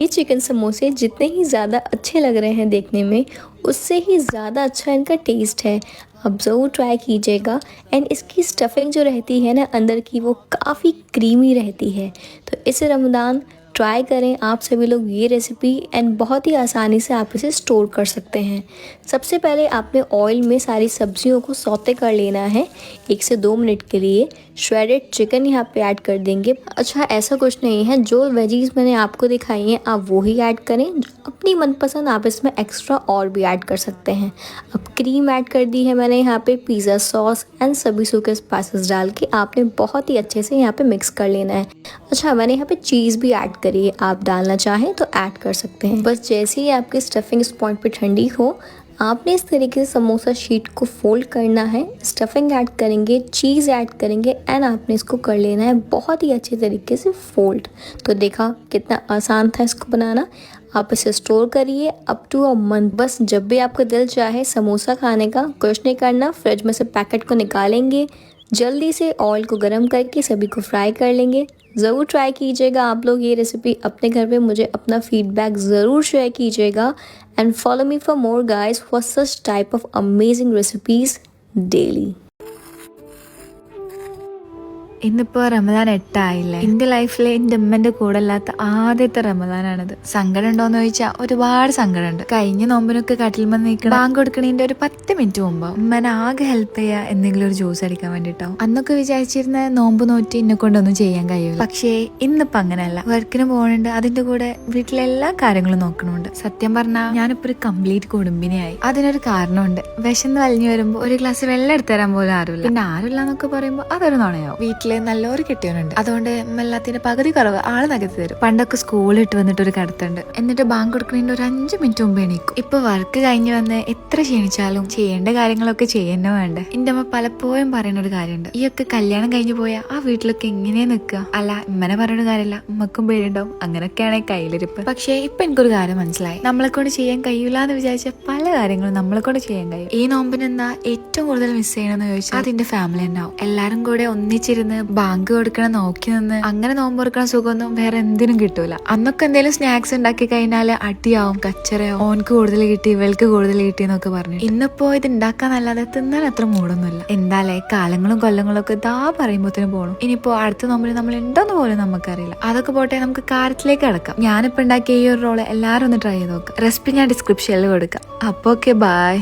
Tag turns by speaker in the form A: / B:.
A: ये चिकन समोसे जितने ही ज़्यादा अच्छे लग रहे हैं देखने में, उससे ही ज़्यादा अच्छा इनका टेस्ट है। आप ज़रूर ट्राई कीजिएगा। एंड इसकी स्टफिंग जो रहती है ना अंदर की, वो काफ़ी क्रीमी रहती है। तो इस रमज़ान ट्राई करें आप सभी लोग ये रेसिपी, एंड बहुत ही आसानी से आप इसे स्टोर कर सकते हैं। सबसे पहले आपने ऑयल में सारी सब्जियों को सौते कर लेना है 1 से 2 मिनट के लिए। श्रेडेड चिकन यहाँ पे ऐड कर देंगे। अच्छा, ऐसा कुछ नहीं है, जो वेजीज मैंने आपको दिखाई हैं आप वो ही ऐड करें। अपनी मनपसंद आप इसमें एक्स्ट्रा और भी ऐड कर सकते हैं। अब क्रीम ऐड कर दी है मैंने यहाँ पे, पिज़्ज़ा सॉस एंड सभी सूखे स्पाइसेस डाल के आपने बहुत ही अच्छे से यहाँ पे मिक्स कर लेना है। अच्छा, मैंने यहाँ पे चीज़ भी ऐड करी है, आप डालना चाहें तो ऐड कर सकते हैं। बस जैसे ही आपकी स्टफिंग इस पॉइंट पे ठंडी हो, आपने इस तरीके से समोसा शीट को फोल्ड करना है। स्टफिंग ऐड करेंगे, चीज़ ऐड करेंगे एंड आपने इसको कर लेना है बहुत ही अच्छे तरीके से फोल्ड। तो देखा कितना आसान था इसको बनाना। आप इसे स्टोर करिए अप टू अ मंथ। बस जब भी आपका दिल चाहे समोसा खाने का, कुछ नहीं करना, फ्रिज में से पैकेट को निकालेंगे, जल्दी से ऑयल को गर्म करके सभी को फ्राई कर लेंगे। ज़रूर ट्राई कीजिएगा आप लोग ये रेसिपी अपने घर पे, मुझे अपना फीडबैक ज़रूर शेयर कीजिएगा। And follow me for more guys for such type of amazing recipes daily.
B: ഇന്നിപ്പോൾ റമദാൻ 8 ആയില്ലേ. എൻ്റെ ലൈഫിലെ എൻ്റെ ഉമ്മൻ്റെ കൂടെ അല്ലാത്ത ആദ്യത്തെ റമദാനാണിത്. സങ്കടം ഉണ്ടോയെന്ന് ചോദിച്ചാൽ ഒരുപാട് സങ്കടമുണ്ട്. കഴിഞ്ഞ നോമ്പിനൊക്കെ കട്ടിൽമന്ന് നിൽക്കണം, ബാങ്ക് കൊടുക്കണതിൻ്റെ ഒരു 10 മിനിറ്റ് മുമ്പ് ഉമ്മനെ ആകെ ഹെൽപ്പ് ചെയ്യുക എന്തെങ്കിലും ഒരു ജ്യൂസ് അടിക്കാൻ വേണ്ടിയിട്ടാവും. അന്നൊക്കെ വിചാരിച്ചിരുന്ന നോമ്പ് നോറ്റി എന്നെ കൊണ്ടൊന്നും ചെയ്യാൻ കഴിയില്ല. പക്ഷേ ഇന്നിപ്പോൾ അങ്ങനെയല്ല. വർക്കിന് പോകുന്നുണ്ട്, അതിൻ്റെ കൂടെ വീട്ടിലെ എല്ലാ കാര്യങ്ങളും നോക്കണുണ്ട്. സത്യം പറഞ്ഞാൽ ഞാനിപ്പോൾ ഒരു കംപ്ലീറ്റ് കുടുംബിനിയായി. അതിനൊരു കാരണമുണ്ട്. വിശന്ന് വലിഞ്ഞു വരുമ്പോൾ ഒരു ഗ്ലാസ് വെള്ളം എടുത്തു തരാൻ പോലും ആരുമില്ല. പിന്നെ ആരുമില്ല എന്നൊക്കെ പറയുമ്പോൾ അതൊരു നുണയോ. വീട്ടിൽ നല്ലൊരു കെട്ടിയവനുണ്ട്, അതുകൊണ്ട് എല്ലാത്തിന്റെ പകുതി കുറവ് ആള് നികത്തി തരും. പണ്ടൊക്കെ സ്കൂളിട്ട് വന്നിട്ട് ഒരു കടത്തുണ്ട്, എന്നിട്ട് ബാങ്ക് കൊടുക്കുന്നതിന്റെ ഒരു 5 മിനിറ്റ് മുമ്പ് എണീക്കും. ഇപ്പൊ വർക്ക് കഴിഞ്ഞ് വന്ന് എത്ര ക്ഷീണിച്ചാലും ചെയ്യേണ്ട കാര്യങ്ങളൊക്കെ ചെയ്യുന്നോ വേണ്ടേ. എന്റെ അമ്മ പലപ്പോഴും പറയുന്ന ഒരു കാര്യമുണ്ട്, ഈ ഒക്കെ കല്യാണം കഴിഞ്ഞ് പോയാൽ ആ വീട്ടിലൊക്കെ എങ്ങനെയാ നിൽക്കുക. അല്ല, ഇമ്മനെ പറയുന്ന കാര്യമില്ല, ഉമ്മക്കും പേരുണ്ടാവും. അങ്ങനെയൊക്കെയാണ് കയ്യിലിരിപ്പ്. പക്ഷേ ഇപ്പൊ എനിക്കൊരു കാര്യം മനസ്സിലായി, നമ്മളെ കൊണ്ട് ചെയ്യാൻ കഴിയില്ല എന്ന് വിചാരിച്ച പല കാര്യങ്ങളും നമ്മളെ കൊണ്ട് ചെയ്യാൻ കഴിയും. ഈ നോമ്പിനെന്താ ഏറ്റവും കൂടുതൽ മിസ് ചെയ്യണമെന്ന് ചോദിച്ചാൽ അതിന്റെ ഫാമിലി ഉണ്ടാവും. എല്ലാരും കൂടെ ഒന്നിച്ചിരുന്ന് ബാങ്ക് കൊടുക്കണം, നോക്കി നിന്ന് അങ്ങനെ നോമ്പ് തുറക്കണ സുഖമൊന്നും വേറെ എന്തിനും കിട്ടൂല. അന്നൊക്കെ എന്തെങ്കിലും സ്നാക്സ് ഉണ്ടാക്കി കഴിഞ്ഞാല് അടിയാവും, കച്ചറയാവും, ഓനക്ക് കൂടുതൽ കിട്ടി ഇവൾക്ക് കൂടുതൽ കിട്ടി എന്നൊക്കെ പറഞ്ഞു. ഇന്നിപ്പോ ഇത് ഉണ്ടാക്കാന്നല്ലാതെ തിന്നാൻ അത്ര മൂടൊന്നുമില്ല. എന്തായാലേ കാലങ്ങളും കൊല്ലങ്ങളും ഒക്കെ ഇതാ പറയുമ്പോഴത്തേനും പോകണം. ഇനിയിപ്പോ അടുത്ത നോമ്പിൽ നമ്മൾ ഉണ്ടോന്ന് പോലും നമുക്കറിയില്ല. അതൊക്കെ പോട്ടെ, നമുക്ക് കാര്യത്തിലേക്ക് കിടക്കാം. ഞാനിപ്പോ ഉണ്ടാക്കിയ ഈ ഒരു റോള് എല്ലാവരും ഒന്ന് ട്രൈ ചെയ്ത് നോക്കാം. റെസിപ്പി ഞാൻ ഡിസ്ക്രിപ്ഷനിൽ കൊടുക്കാം. അപ്പൊ ഓക്കെ, ബൈ.